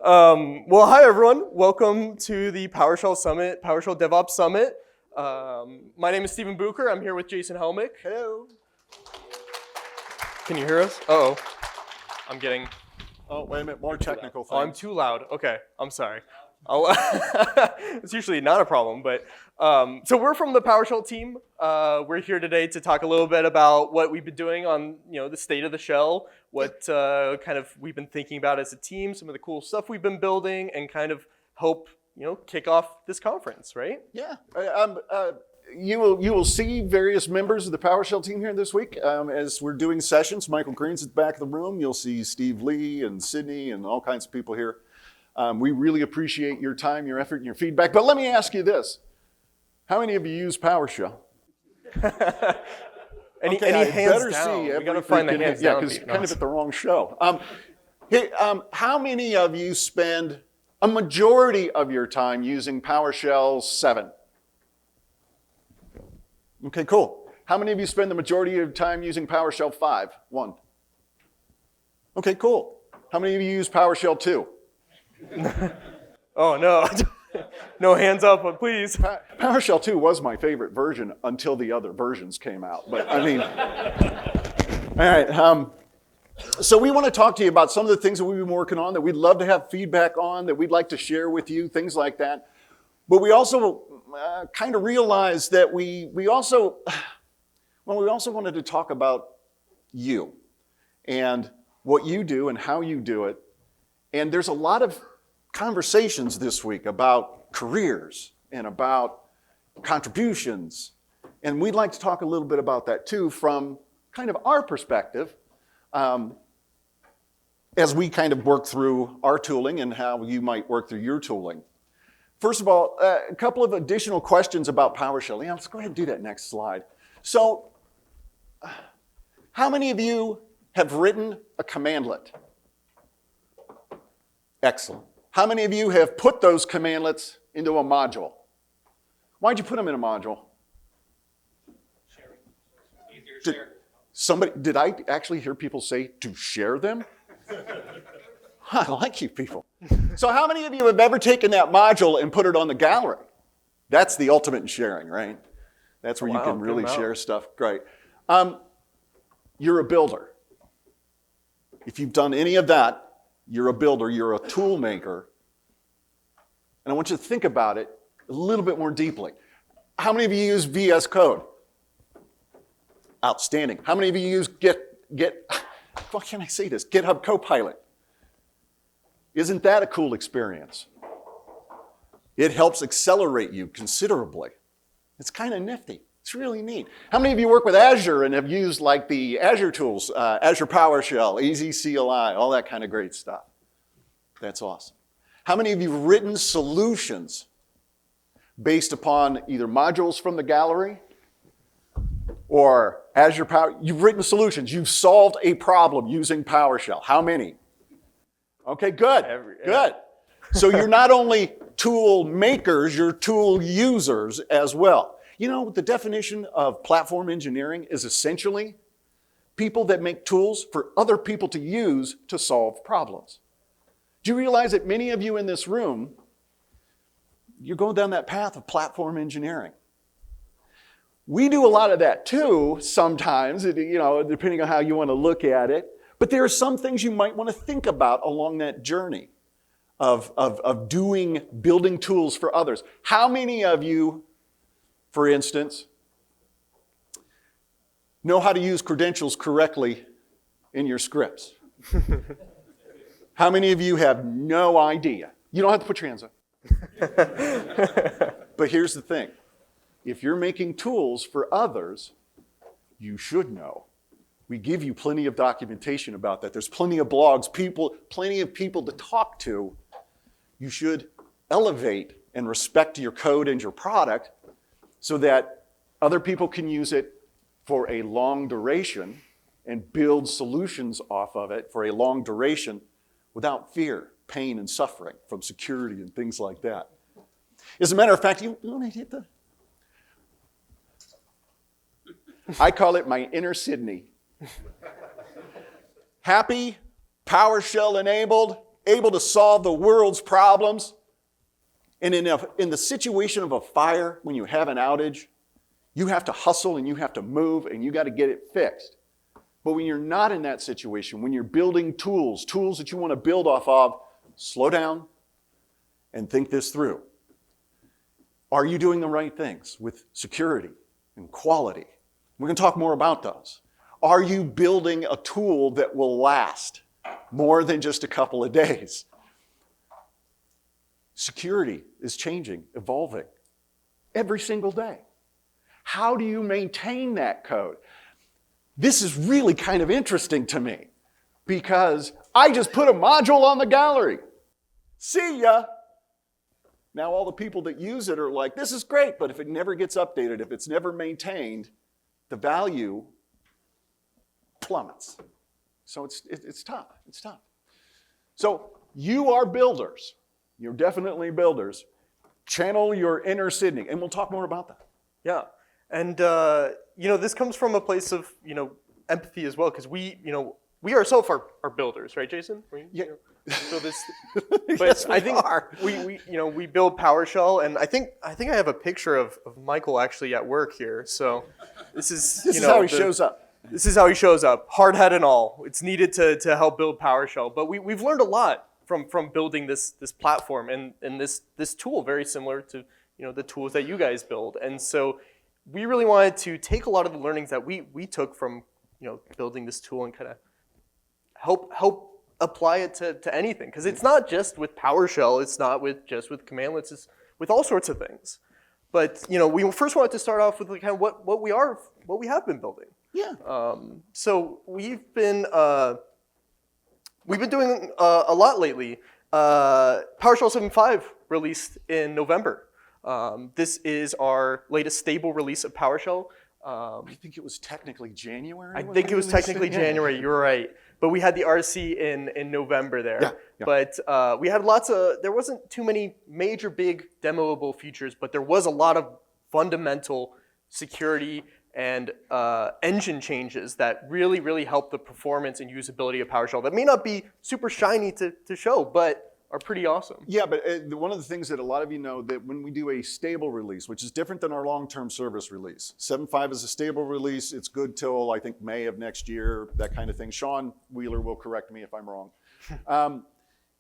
Well, hi everyone. Welcome to the PowerShell Summit, PowerShell DevOps Summit. My name is Stephen Bucher. I'm here with Jason Helmick. Hello. Can you hear us? Uh-oh. I'm getting... Oh, wait a minute, more technical things. Oh, I'm too loud. Okay, I'm sorry. It's usually not a problem, but so we're from the PowerShell team. We're here today to talk a little bit about what we've been doing on the state of the shell, what kind of we've been thinking about as a team, some of the cool stuff we've been building, and kind of help kick off this conference, right? Yeah. You will see various members of the PowerShell team here this week as we're doing sessions. Michael Green's at the back of the room. You'll see Steve Lee and Sydney and all kinds of people here. We really appreciate your time, your effort, and your feedback. But let me ask you this. How many of you use PowerShell? Any I hands better down? See we got to find the hands yeah, down. because kind of at the wrong show. How many of you spend a majority of your time using PowerShell 7? Okay, cool. How many of you spend the majority of your time using PowerShell 5? 1. Okay, cool. How many of you use PowerShell 2? Oh, no. No hands up, please. PowerShell 2 was my favorite version until the other versions came out. But I mean, all right. So we want to talk to you about some of the things that we've been working on that we'd love to have feedback on, that we'd like to share with you, things like that. But we also kind of realized that we also wanted to talk about you and what you do and how you do it. And there's a lot of conversations this week about careers and about contributions. And we'd like to talk a little bit about that too from kind of our perspective as we kind of work through our tooling and how you might work through your tooling. First of all, a couple of additional questions about PowerShell. Yeah, let's go ahead and do that next slide. So, how many of you have written a commandlet? Excellent. How many of you have put those commandlets into a module? Why'd you put them in a module? Sharing. Easier to share. Did I actually hear people say to share them? I like you people. So how many of you have ever taken that module and put it on the gallery? That's the ultimate in sharing, right? That's where you can really share stuff. Great. You're a builder. If you've done any of that, you're a builder, you're a tool maker. And I want you to think about it a little bit more deeply. How many of you use VS Code? Outstanding. How many of you use what can I say this? GitHub Copilot. Isn't that a cool experience? It helps accelerate you considerably. It's kind of nifty. It's really neat. How many of you work with Azure and have used like the Azure tools, Azure PowerShell, AZ CLI, all that kind of great stuff? That's awesome. How many of you have written solutions based upon either modules from the gallery or Azure Power? You've written solutions. You've solved a problem using PowerShell. How many? Okay, good. Good. So you're not only tool makers, you're tool users as well. You know, the definition of platform engineering is essentially people that make tools for other people to use to solve problems. Do you realize that many of you in this room, you're going down that path of platform engineering? We do a lot of that too, sometimes, depending on how you want to look at it. But there are some things you might want to think about along that journey of building tools for others. How many of you, for instance, know how to use credentials correctly in your scripts? How many of you have no idea? You don't have to put your hands up. But here's the thing. If you're making tools for others, you should know. We give you plenty of documentation about that. There's plenty of blogs, plenty of people to talk to. You should elevate and respect your code and your product so that other people can use it for a long duration and build solutions off of it for a long duration without fear, pain, and suffering from security and things like that. As a matter of fact, you want to hit the... I call it my inner Sydney. Happy, PowerShell enabled, able to solve the world's problems. And in the situation of a fire, when you have an outage, you have to hustle and you have to move and you got to get it fixed. But when you're not in that situation, when you're building tools that you want to build off of, slow down and think this through. Are you doing the right things with security and quality? We're going to talk more about those. Are you building a tool that will last more than just a couple of days? Security is changing, evolving every single day. How do you maintain that code? This is really kind of interesting to me because I just put a module on the gallery. See ya. Now all the people that use it are like, this is great, but if it never gets updated, if it's never maintained, the value plummets. So it's tough. It's tough. So you are builders. You're definitely builders. Channel your inner Sydney, and we'll talk more about that. Yeah, and this comes from a place of empathy as well, because we ourselves are builders, right, Jason? Yeah. So this, but Yes, I think we we build PowerShell, and I think I have a picture of Michael actually at work here. So this is how he shows up. This is how he shows up, hard hat and all. It's needed to help build PowerShell, but we've learned a lot from building this platform and this tool, very similar to the tools that you guys build. And so we really wanted to take a lot of the learnings that we took from building this tool and kind of help apply it to anything, because it's not just with PowerShell, it's not just with commandlets, it's with all sorts of things. But we first wanted to start off with kind of what we have been building. Yeah. So we've been doing a lot lately. PowerShell 7.5 released in November. This is our latest stable release of PowerShell. I think it was technically January. I think it was technically January. You're right. But we had the RC in November there. Yeah. But we had there wasn't too many major big demoable features, but there was a lot of fundamental security and engine changes that really, really help the performance and usability of PowerShell that may not be super shiny to show, but are pretty awesome. Yeah, but one of the things that a lot of you know, that when we do a stable release, which is different than our long-term service release, 7.5 is a stable release. It's good till, I think, May of next year, that kind of thing. Sean Wheeler will correct me if I'm wrong.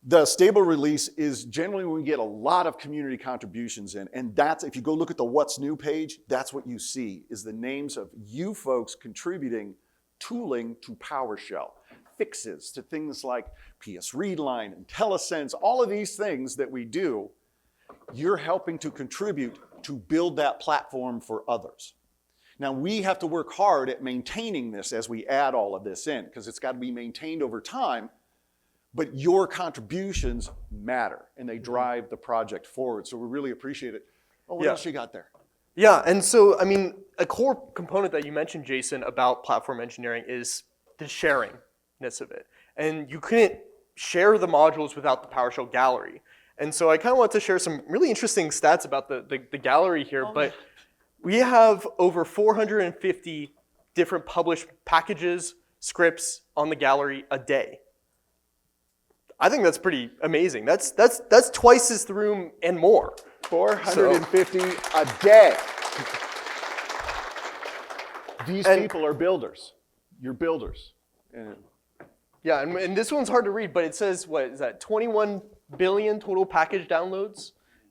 The stable release is generally when we get a lot of community contributions in, and that's, if you go look at the What's New page, that's what you see, is the names of you folks contributing tooling to PowerShell. Fixes to things like PS Readline, IntelliSense, all of these things that we do, you're helping to contribute to build that platform for others. Now we have to work hard at maintaining this as we add all of this in, because it's got to be maintained over time, but your contributions matter and they drive the project forward. So we really appreciate it. Oh, what else you got there? Yeah, and so, I mean, a core component that you mentioned, Jason, about platform engineering is the sharing of it. And you couldn't share the modules without the PowerShell gallery. And so I kind of want to share some really interesting stats about the gallery here, but we have over 450 different published packages, scripts on the gallery a day. I think that's pretty amazing. That's twice as room and more. 450 a day. These people are builders. You're builders. Yeah, and this one's hard to read, but it says, what is that, 21 billion total package downloads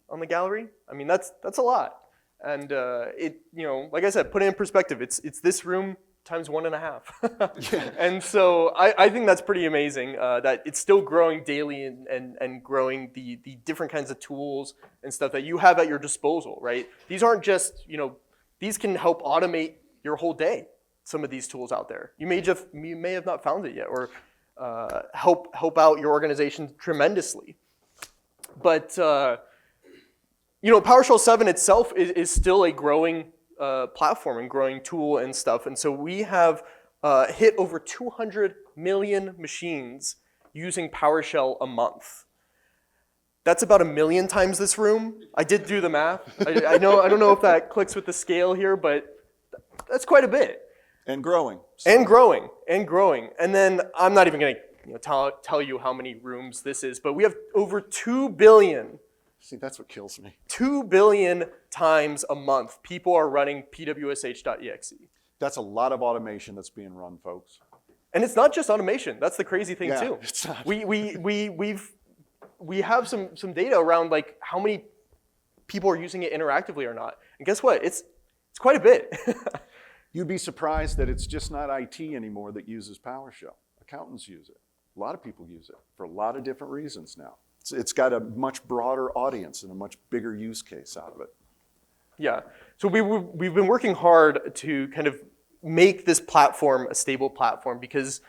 on the gallery? I mean, that's a lot. And like I said, put it in perspective, it's this room times 1.5. Yeah. And so I think that's pretty amazing that it's still growing daily and growing the different kinds of tools and stuff that you have at your disposal, right? These aren't just, these can help automate your whole day. Some of these tools out there. You may have not found it yet, or help out your organization tremendously. But PowerShell 7 itself is still a growing platform and growing tool and stuff. And so we have hit over 200 million machines using PowerShell a month. That's about 1 million times this room. I did do the math. I don't know if that clicks with the scale here, but that's quite a bit. And growing. And growing. And then I'm not even going to tell you how many rooms this is, but we have over 2 billion. See, that's what kills me. 2 billion times a month, people are running pwsh.exe. That's a lot of automation that's being run, folks. And it's not just automation. That's the crazy thing too. It's not. We have some data around like how many people are using it interactively or not. And guess what? It's quite a bit. You'd be surprised that it's just not IT anymore that uses PowerShell. Accountants use it. A lot of people use it for a lot of different reasons now. It's got a much broader audience and a much bigger use case out of it. Yeah. So we've been working hard to kind of make this platform a stable platform because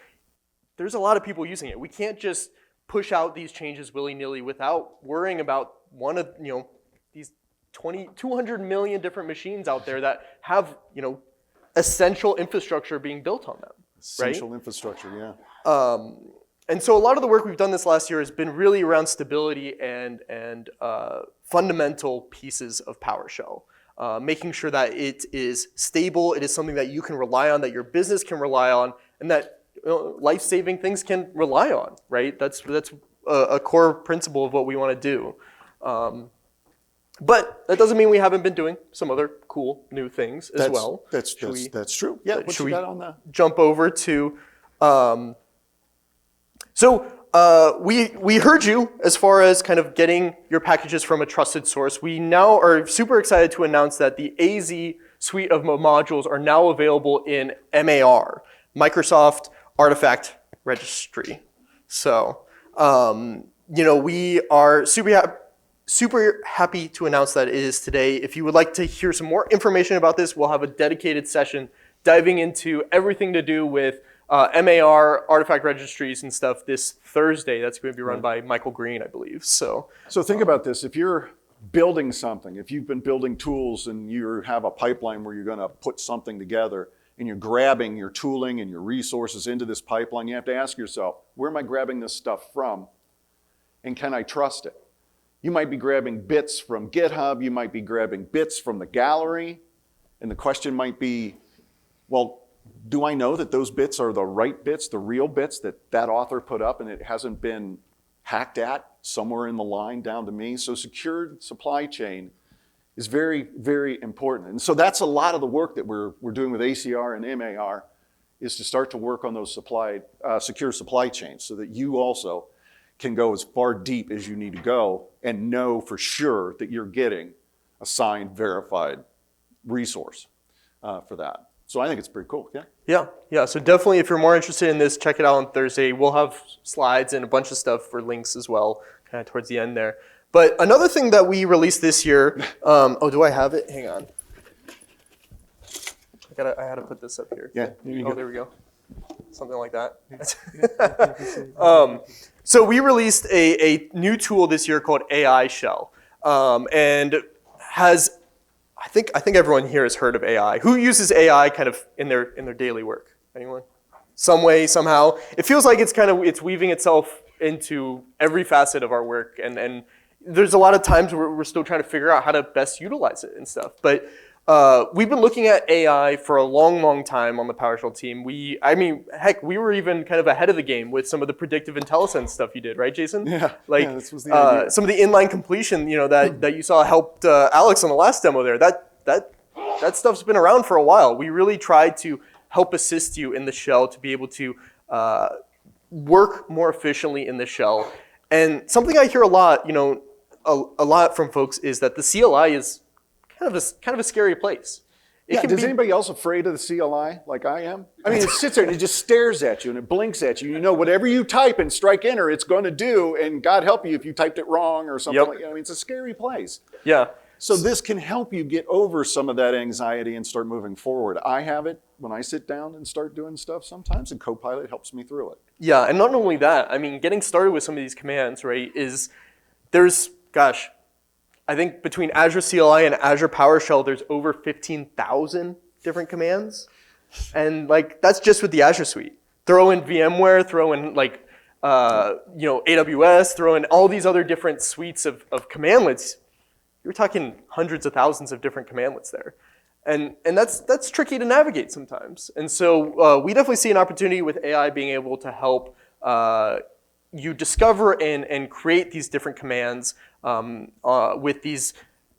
there's a lot of people using it. We can't just push out these changes willy-nilly without worrying about one of these 200 million different machines out there that have essential infrastructure being built on them. Essential infrastructure, yeah. And so a lot of the work we've done this last year has been really around stability and fundamental pieces of PowerShell. Making sure that it is stable, it is something that you can rely on, that your business can rely on, and that life-saving things can rely on, right? That's a core principle of what we want to do. But that doesn't mean we haven't been doing some other cool new things as well. That's true. Yeah, what you got on the... Jump over to... we heard you as far as kind of getting your packages from a trusted source. We now are super excited to announce that the AZ suite of modules are now available in MAR, Microsoft Artifact Registry. So, we are super happy to announce that it is today. If you would like to hear some more information about this, we'll have a dedicated session diving into everything to do with MAR, artifact registries and stuff this Thursday. That's going to be run by Michael Green, I believe. So think about this. If you're building something, if you've been building tools and you have a pipeline where you're going to put something together and you're grabbing your tooling and your resources into this pipeline, you have to ask yourself, where am I grabbing this stuff from? And can I trust it? You might be grabbing bits from GitHub. You might be grabbing bits from the gallery. And the question might be, well, do I know that those bits are the right bits, the real bits that author put up and it hasn't been hacked at somewhere in the line down to me? So secured supply chain is very, very important. And so that's a lot of the work that we're doing with ACR and MAR is to start to work on those secure supply chains so that you also can go as far deep as you need to go and know for sure that you're getting a signed, verified resource for that. So I think it's pretty cool, yeah? Yeah. So definitely, if you're more interested in this, check it out on Thursday. We'll have slides and a bunch of stuff for links as well, kind of towards the end there. But another thing that we released this year, do I have it? Hang on. I had to put this up here. Yeah. There we go. Something like that. So we released a new tool this year called AI Shell, and has. I think everyone here has heard of AI. Who uses AI kind of in their daily work? Anyone? Some way, somehow. It feels like it's weaving itself into every facet of our work, and there's a lot of times where we're still trying to figure out how to best utilize it and stuff. But we've been looking at AI for a long, long time on the PowerShell team. We were even kind of ahead of the game with some of the predictive IntelliSense stuff you did, right, Jason? Yeah. This was the idea. Some of the inline completion, that you saw helped Alex on the last demo there. That stuff's been around for a while. We really tried to help assist you in the shell to be able to work more efficiently in the shell. And something I hear a lot, a lot from folks is that the CLI is kind of a scary place. Is anybody else afraid of the CLI like I am? I mean, it sits there and it just stares at you and it blinks at you. Whatever you type and strike enter, it's going to do. And God help you if you typed it wrong or something. Yep. It's a scary place. Yeah. So this can help you get over some of that anxiety and start moving forward. I have it when I sit down and start doing stuff sometimes, and Copilot helps me through it. Yeah, and not only that, getting started with some of these commands, right, I think between Azure CLI and Azure PowerShell, there's over 15,000 different commands. And that's just with the Azure suite. Throw in VMware, throw in AWS, throw in all these other different suites of commandlets. You're talking hundreds of thousands of different commandlets there. And that's tricky to navigate sometimes. And so we definitely see an opportunity with AI being able to help you discover and create these different commands with these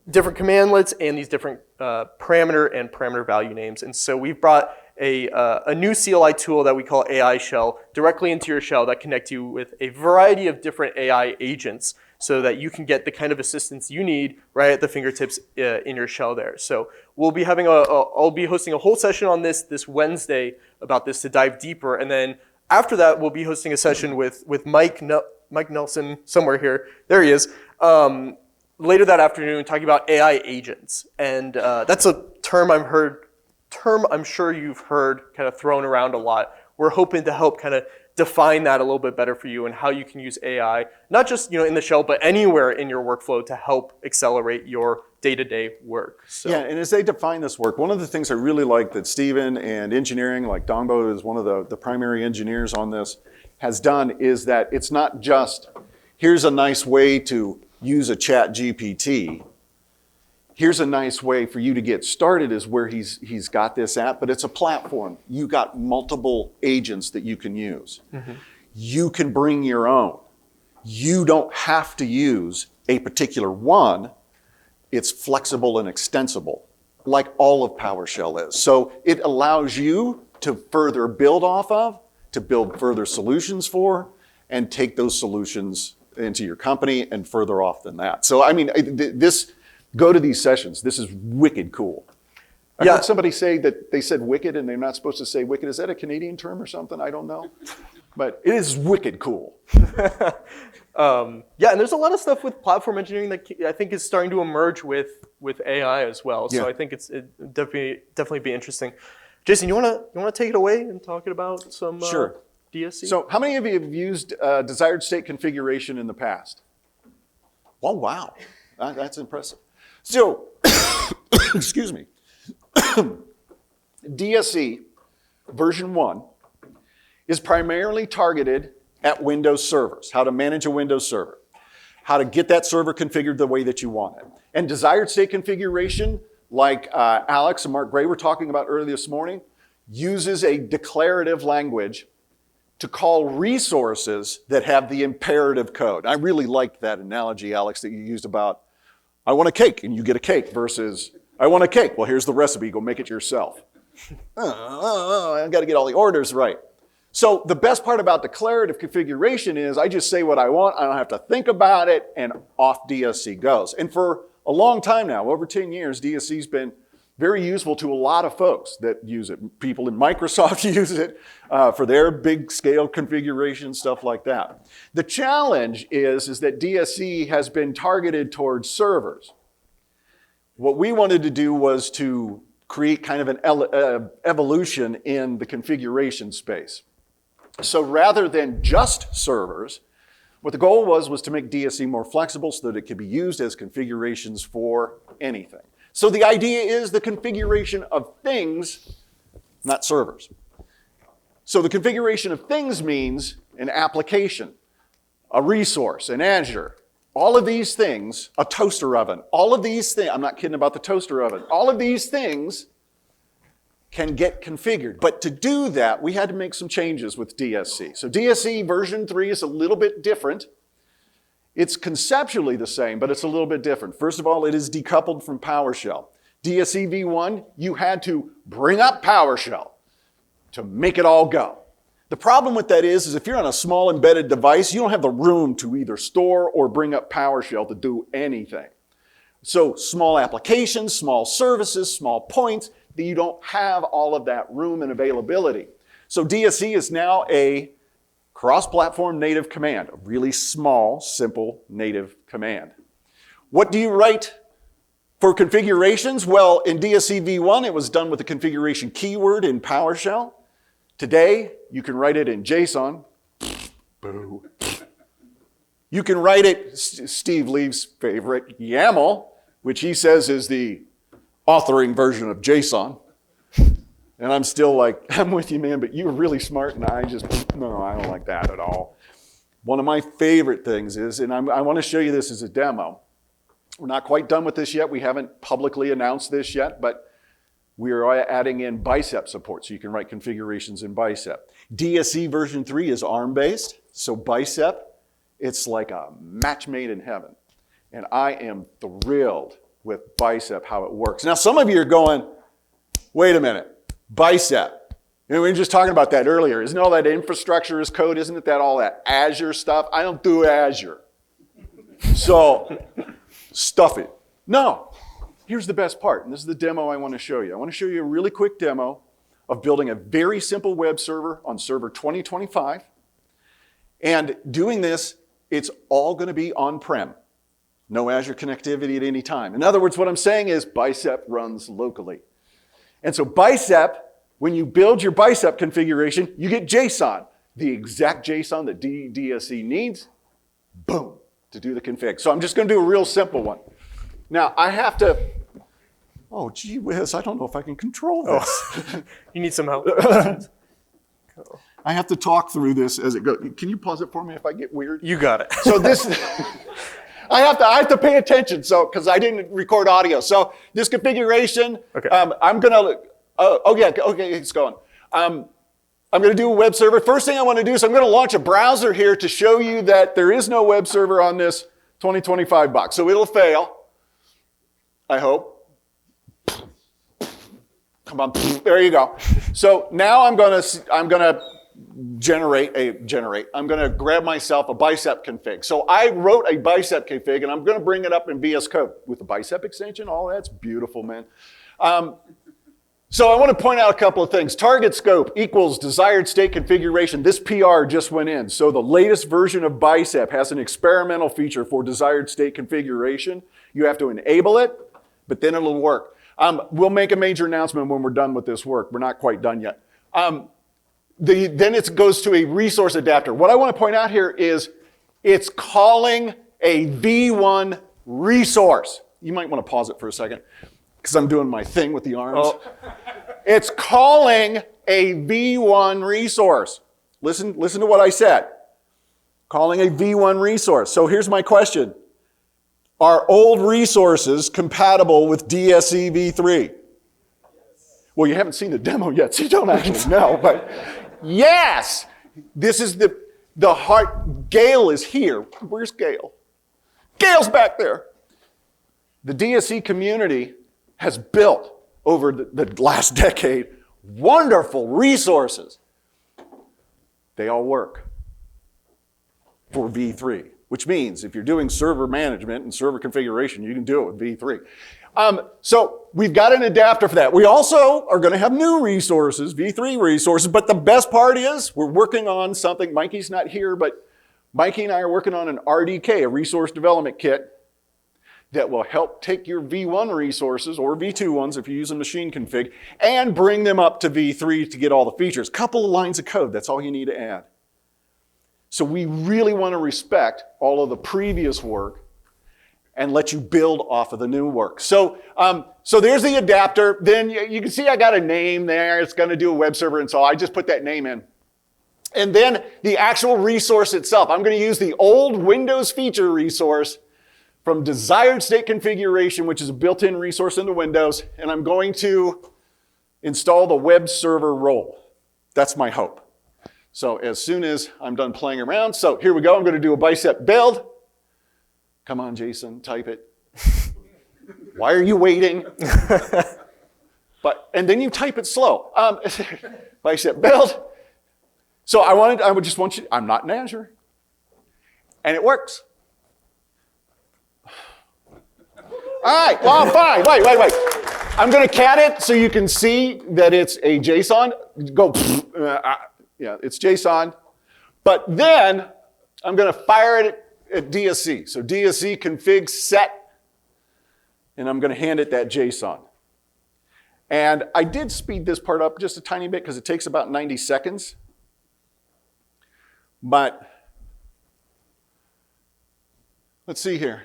different commandlets and these different parameter and parameter value names. And so we've brought a new CLI tool that we call AI Shell directly into your shell that connect you with a variety of different AI agents so that you can get the kind of assistance you need right at the fingertips in your shell there. So we'll be having I'll be hosting a whole session on this Wednesday about this to dive deeper. And then after that, we'll be hosting a session with Mike Nelson, somewhere here. There he is. Later that afternoon, talking about AI agents. And that's a term I'm sure you've heard kind of thrown around a lot. We're hoping to help kind of define that a little bit better for you and how you can use AI, not just in the shell, but anywhere in your workflow to help accelerate your day-to-day work. So. Yeah, and as they define this work, one of the things I really like that Steven and engineering, like Dongbo is one of the primary engineers on this, has done is that it's not just, here's a nice way to use a chat GPT. Here's a nice way for you to get started is where he's got this at, but it's a platform. You got multiple agents that you can use. Mm-hmm. You can bring your own. You don't have to use a particular one. It's flexible and extensible, like all of PowerShell is. So it allows you to further build off of, to build further solutions for, and take those solutions into your company and further off than that. So I mean, go to these sessions. This is wicked cool. I heard somebody say that they said wicked and they're not supposed to say wicked. Is that a Canadian term or something? I don't know. But it is wicked cool. And there's a lot of stuff with platform engineering that I think is starting to emerge with AI as well. So I think it definitely be interesting. Jason, you wanna take it away and talk about some Sure. DSC? So how many of you have used desired state configuration in the past? Oh, wow. That's impressive. So, excuse me. DSC version 1 is primarily targeted at Windows servers, how to manage a Windows server, how to get that server configured the way that you want it. And desired state configuration, like Alex and Mark Gray were talking about earlier this morning, uses a declarative language to call resources that have the imperative code. I really liked that analogy, Alex, that you used about, I want a cake, and you get a cake, versus, I want a cake. Well, here's the recipe, go make it yourself. I gotta get all the orders right. So the best part about declarative configuration is I just say what I want, I don't have to think about it, and off DSC goes. And for a long time now, over 10 years, DSC's been very useful to a lot of folks that use it. People in Microsoft use it for their big scale configuration, stuff like that. The challenge is that DSC has been targeted towards servers. What we wanted to do was to create kind of an evolution in the configuration space. So rather than just servers, what the goal was to make DSC more flexible so that it could be used as configurations for anything. So the idea is the configuration of things, not servers. So the configuration of things means an application, a resource, an Azure, all of these things, a toaster oven, all of these things, I'm not kidding about the toaster oven, all of these things can get configured. But to do that, we had to make some changes with DSC. So DSC version 3 is a little bit different. It's conceptually the same, but it's a little bit different. First of all, it is decoupled from PowerShell. DSC v1, you had to bring up PowerShell to make it all go. The problem with that is if you're on a small embedded device, you don't have the room to either store or bring up PowerShell to do anything. So small applications, small services, small points, you don't have all of that room and availability. So DSC is now a cross-platform native command, a really small, simple native command. What do you write for configurations? Well, in DSC v1, it was done with the configuration keyword in PowerShell. Today, you can write it in JSON. Boo. You can write it, Steve Lee's favorite, YAML, which he says is the authoring version of JSON. And I'm still like, I'm with you, man, but you're really smart, and I don't like that at all. One of my favorite things is, and I want to show you this as a demo. We're not quite done with this yet. We haven't publicly announced this yet, but We are adding in Bicep support, so you can write configurations in Bicep. DSE version 3 is ARM-based, so Bicep, it's like a match made in heaven. And I am thrilled with Bicep, how it works. Now, some of you are going, wait a minute, Bicep. You know, we were just talking about that earlier. Isn't all that infrastructure as code? Isn't it that all that Azure stuff? I don't do Azure. So, stuff it. No. Here's the best part, and this is the demo I want to show you. I want to show you a really quick demo of building a very simple web server on server 2025. And doing this, it's all going to be on-prem. No Azure connectivity at any time. In other words, what I'm saying is Bicep runs locally. And so Bicep, when you build your Bicep configuration, you get JSON, the exact JSON that DSE needs, boom, to do the config. So I'm just going to do a real simple one. Now, I have to, oh, gee whiz, I don't know if I can control this. Oh. You need some help. I have to talk through this as it goes. Can you pause it for me if I get weird? You got it. So this, I have to pay attention, so because I didn't record audio. So this configuration, okay. I'm gonna, okay, it's going. I'm gonna do a web server. First thing I want to do is I'm gonna launch a browser here to show you that there is no web server on this 2025 box. So it'll fail, I hope. Come on, there you go. So now I'm gonna I'm gonna grab myself a Bicep config. So I wrote a Bicep config, and I'm gonna bring it up in VS Code with the Bicep extension. Oh, that's beautiful, man. So I want to point out a couple of things. Target scope equals desired state configuration. This PR just went in. So the latest version of Bicep has an experimental feature for desired state configuration. You have to enable it, but then it'll work. We'll make a major announcement when we're done with this work. We're not quite done yet. Then it goes to a resource adapter. What I want to point out here is it's calling a V1 resource. You might want to pause it for a second because I'm doing my thing with the arms. Oh. It's calling a V1 resource. Listen to what I said. Calling a V1 resource. So here's my question. Are old resources compatible with DSE v3? Well, you haven't seen the demo yet, so you don't actually know, but yes! This is the heart. Gail is here. Where's Gail? Gail's back there. The DSE community has built over the last decade wonderful resources. They all work for v3. Which means if you're doing server management and server configuration, you can do it with v3. So we've got an adapter for that. We also are going to have new resources, v3 resources, but the best part is we're working on something. Mikey's not here, but Mikey and I are working on an RDK, a resource development kit, that will help take your v1 resources, or v2 ones if you're using machine config, and bring them up to v3 to get all the features. Couple of lines of code, that's all you need to add. So we really want to respect all of the previous work and let you build off of the new work. So there's the adapter. Then you can see I got a name there. It's going to do a web server, and so I just put that name in. And then the actual resource itself. I'm going to use the old Windows feature resource from desired state configuration, which is a built-in resource into Windows, and I'm going to install the web server role. That's my hope. So as soon as I'm done playing around, so here we go. I'm going to do a Bicep build. Come on, Jason, type it. Why are you waiting? And then you type it slow. Bicep build. So I would just want you, I'm not in Azure. And it works. All right, well, fine. Wait. I'm going to cat it so you can see that it's a JSON. Go, yeah, it's JSON. But then I'm going to fire it at DSE. So DSE config set, and I'm going to hand it that JSON. And I did speed this part up just a tiny bit because it takes about 90 seconds. But let's see here.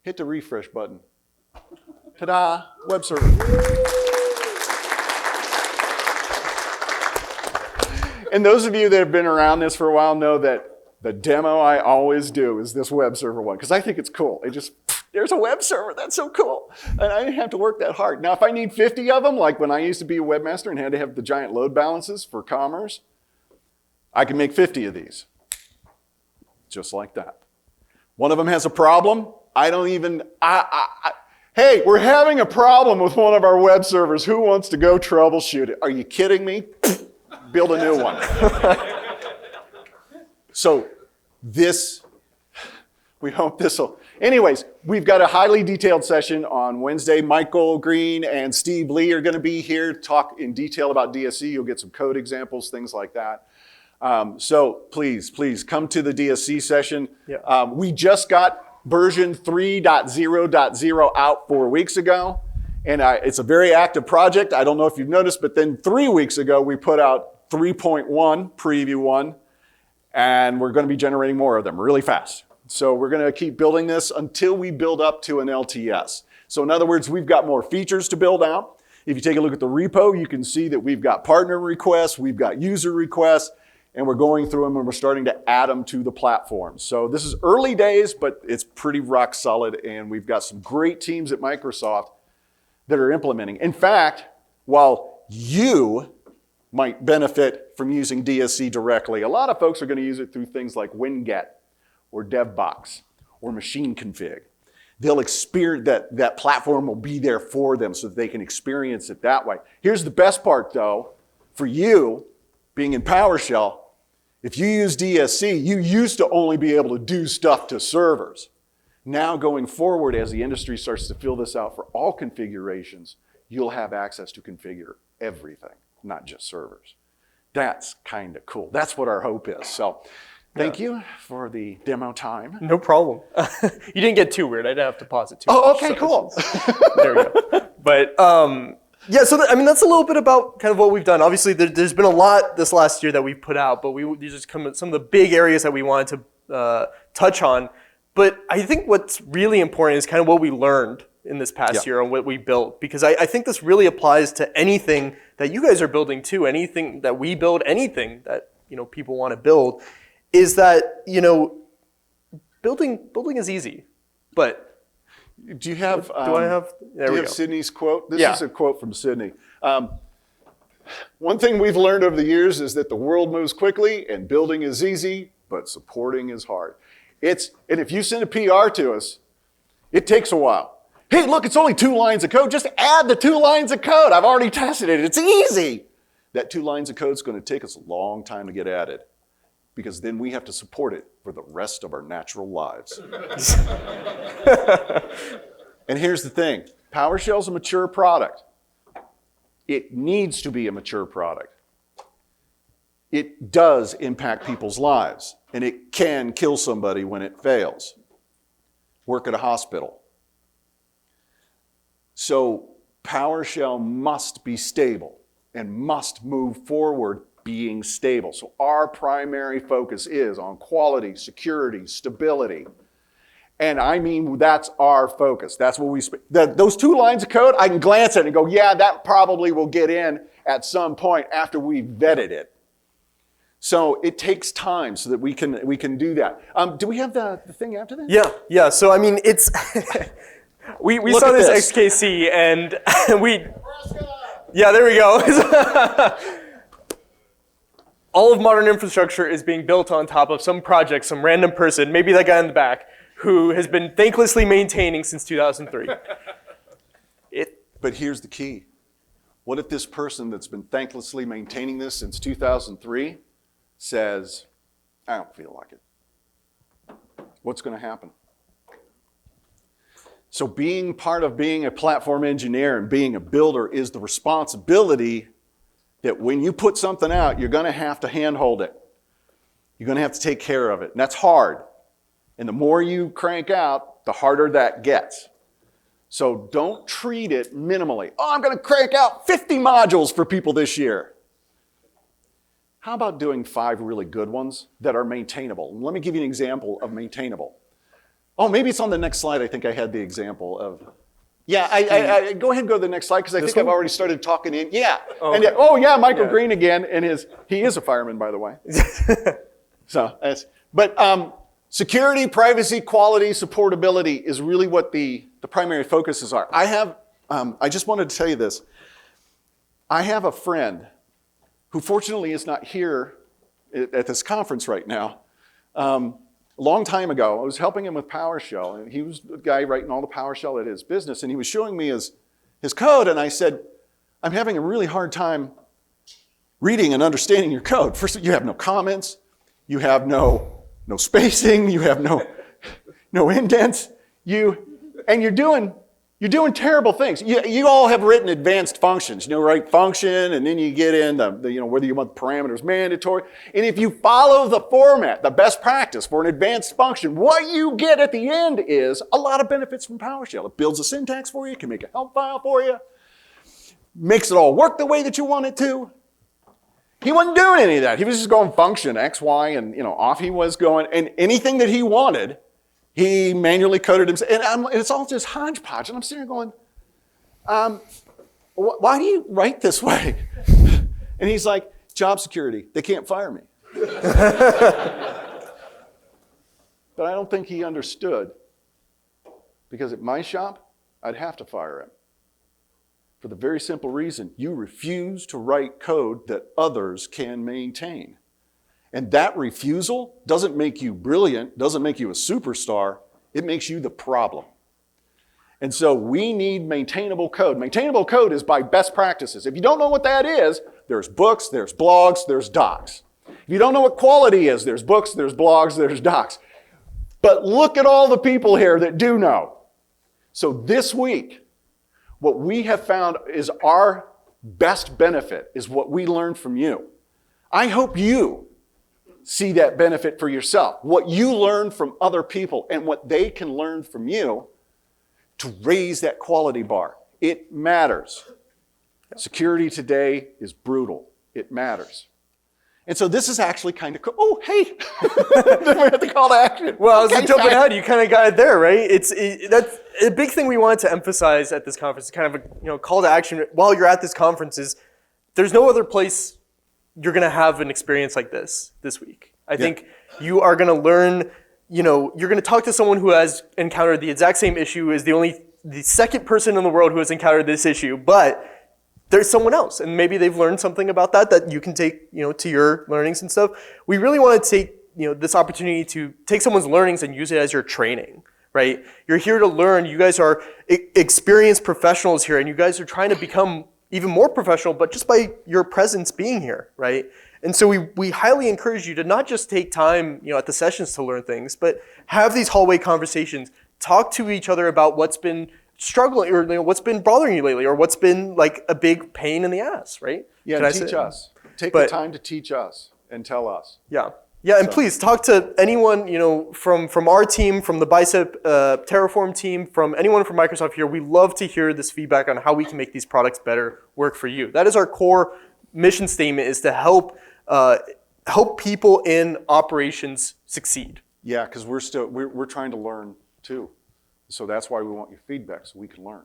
Hit the refresh button. Ta-da, web server. And those of you that have been around this for a while know that the demo I always do is this web server one, because I think it's cool. there's a web server. That's so cool. And I didn't have to work that hard. Now, if I need 50 of them, like when I used to be a webmaster and had to have the giant load balances for commerce, I can make 50 of these. Just like that. One of them has a problem. I don't even, hey, we're having a problem with one of our web servers. Who wants to go troubleshoot it? Are you kidding me? Build a new one. So we hope this will. Anyways, we've got a highly detailed session on Wednesday. Michael Green and Steve Lee are going to be here to talk in detail about DSC. You'll get some code examples, things like that. So please come to the DSC session. Yeah. We just got version 3.0.0 out 4 weeks ago. And it's a very active project. I don't know if you've noticed, but then 3 weeks ago, we put out 3.1, preview 1. And we're going to be generating more of them really fast. So we're going to keep building this until we build up to an LTS. So in other words, we've got more features to build out. If you take a look at the repo, you can see that we've got partner requests, we've got user requests, and we're going through them and we're starting to add them to the platform. So this is early days, but it's pretty rock solid, and we've got some great teams at Microsoft that are implementing. In fact, while you might benefit from using DSC directly, a lot of folks are going to use it through things like Winget or DevBox or Machine Config. They'll experience that platform will be there for them so that they can experience it that way. Here's the best part though, for you being in PowerShell, if you use DSC, you used to only be able to do stuff to servers. Now going forward, as the industry starts to fill this out for all configurations, you'll have access to configure everything, not just servers. That's kind of cool. That's what our hope is. So thank you for the demo time. No problem. You didn't get too weird. I didn't have to pause it too Oh, much, okay, cool. There we go. But yeah, so that's a little bit about kind of what we've done. Obviously, there's been a lot this last year that we've put out, but these are just some of the big areas that we wanted to touch on. But I think what's really important is kind of what we learned in this past year and what we built, because I think this really applies to anything that you guys are building too, anything that we build, anything that people want to build, is that building is easy, but do you have? do I have? There do we you go. have Sydney's quote? This is a quote from Sydney. One thing we've learned over the years is that the world moves quickly and building is easy, but supporting is hard. And if you send a PR to us, it takes a while. Hey, look, it's only 2 lines of code. Just add the 2 lines of code. I've already tested it. It's easy. That 2 lines of code is going to take us a long time to get added, because then we have to support it for the rest of our natural lives. And here's the thing. PowerShell's a mature product. It needs to be a mature product. It does impact people's lives, and it can kill somebody when it fails. Work at a hospital. So PowerShell must be stable and must move forward being stable. So our primary focus is on quality, security, stability. And I mean, that's our focus. That's what we those 2 lines of code, I can glance at it and go, yeah, that probably will get in at some point after we've vetted it. So it takes time so that we can do that. Do we have the thing after that? Yeah. So I mean, it's we saw this XKC and we. Yeah, there we go. All of modern infrastructure is being built on top of some project, some random person, maybe that guy in the back, who has been thanklessly maintaining since 2003. But here's the key. What if this person that's been thanklessly maintaining this since 2003 says, I don't feel like it? What's going to happen? So being part of being a platform engineer and being a builder is the responsibility that when you put something out, you're going to have to handhold it. You're going to have to take care of it. And that's hard. And the more you crank out, the harder that gets. So don't treat it minimally. Oh, I'm going to crank out 50 modules for people this year. How about doing 5 really good ones that are maintainable? And let me give you an example of maintainable. Oh, maybe it's on the next slide. I think I had the example of. Yeah, I go ahead and go to the next slide, because I think I've already started talking in. Yeah. Oh, and okay. Michael Green again, and he is a fireman, by the way. Security, privacy, quality, supportability is really what the primary focuses are. I just wanted to tell you this. I have a friend who fortunately is not here at this conference right now. A long time ago, I was helping him with PowerShell, and he was the guy writing all the PowerShell at his business, and he was showing me his code, and I said, I'm having a really hard time reading and understanding your code. First, you have no comments, you have no spacing, you have no indents, and you're doing terrible things. You all have written advanced functions, right? Function, and then you get in whether you want the parameters mandatory. And if you follow the format, the best practice for an advanced function, what you get at the end is a lot of benefits from PowerShell. It builds a syntax for you, can make a help file for you, makes it all work the way that you want it to. He wasn't doing any of that. He was just going function, X, Y, and off he was going. And anything that he wanted, he manually coded himself. And it's all just hodgepodge. And I'm sitting there going, why do you write this way? And he's like, job security. They can't fire me. But I don't think he understood. Because at my shop, I'd have to fire him. For the very simple reason, you refuse to write code that others can maintain. And that refusal doesn't make you brilliant, doesn't make you a superstar, it makes you the problem. And so we need maintainable code. Maintainable code is by best practices. If you don't know what that is, there's books, there's blogs, there's docs. If you don't know what quality is, there's books, there's blogs, there's docs. But look at all the people here that do know. So this week, what we have found is our best benefit is what we learned from you. I hope you see that benefit for yourself, what you learn from other people and what they can learn from you to raise that quality bar. It matters. Security today is brutal. It matters. And so this is actually kind of cool. Oh, hey, then we have the call to action. Well, I was jumping ahead. You kind of got it there, right? That's a big thing we wanted to emphasize at this conference. Kind of a call to action while you're at this conference is there's no other place you're going to have an experience like this week. I think you are going to learn. You're going to talk to someone who has encountered the exact same issue as the second person in the world who has encountered this issue, but there's someone else, and maybe they've learned something about that you can take, to your learnings and stuff. We really want to take, this opportunity to take someone's learnings and use it as your training, right? You're here to learn. You guys are experienced professionals here, and you guys are trying to become even more professional, but just by your presence being here, right? And so we highly encourage you to not just take time, at the sessions to learn things, but have these hallway conversations, talk to each other about what's been struggling or what's been bothering you lately or what's been like a big pain in the ass, right? Yeah, teach us. Take the time to teach us and tell us. Yeah. Yeah, and please talk to anyone, from our team, from the Bicep Terraform team, from anyone from Microsoft here. We love to hear this feedback on how we can make these products better work for you. That is our core mission statement, is to help people in operations succeed. Yeah, because we're trying to learn too. So that's why we want your feedback, so we can learn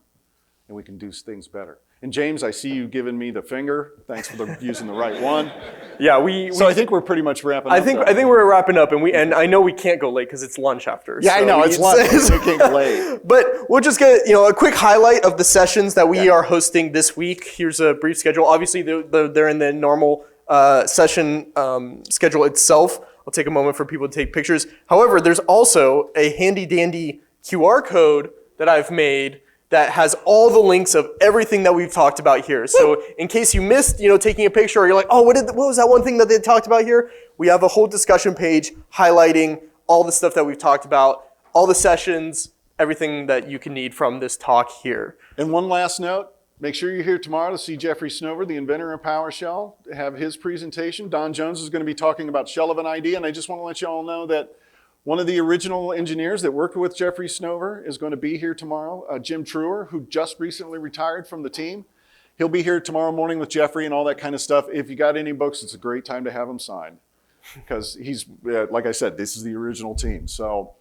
and we can do things better. And James, I see you giving me the finger. Thanks for using the right one. Yeah, So I think we're pretty much wrapping up. I think we're wrapping up, and I know we can't go late because it's lunch after. Yeah, so I know it's lunch. We can't go late. But we'll just get a quick highlight of the sessions that we are hosting this week. Here's a brief schedule. Obviously, they're in the normal session schedule itself. I'll take a moment for people to take pictures. However, there's also a handy dandy QR code that I've made that has all the links of everything that we've talked about here. So in case you missed, taking a picture, or you're like, oh, what was that one thing that they talked about here? We have a whole discussion page highlighting all the stuff that we've talked about, all the sessions, everything that you can need from this talk here. And one last note, make sure you're here tomorrow to see Jeffrey Snover, the inventor of PowerShell, have his presentation. Don Jones is going to be talking about shell of an idea, and I just want to let you all know that one of the original engineers that worked with Jeffrey Snover is going to be here tomorrow, Jim Truer, who just recently retired from the team. He'll be here tomorrow morning with Jeffrey and all that kind of stuff. If you got any books, it's a great time to have him signed because he's, like I said, this is the original team. So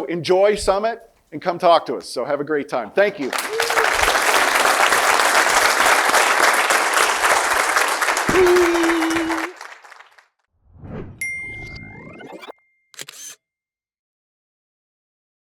enjoy Summit and come talk to us. So have a great time. Thank you.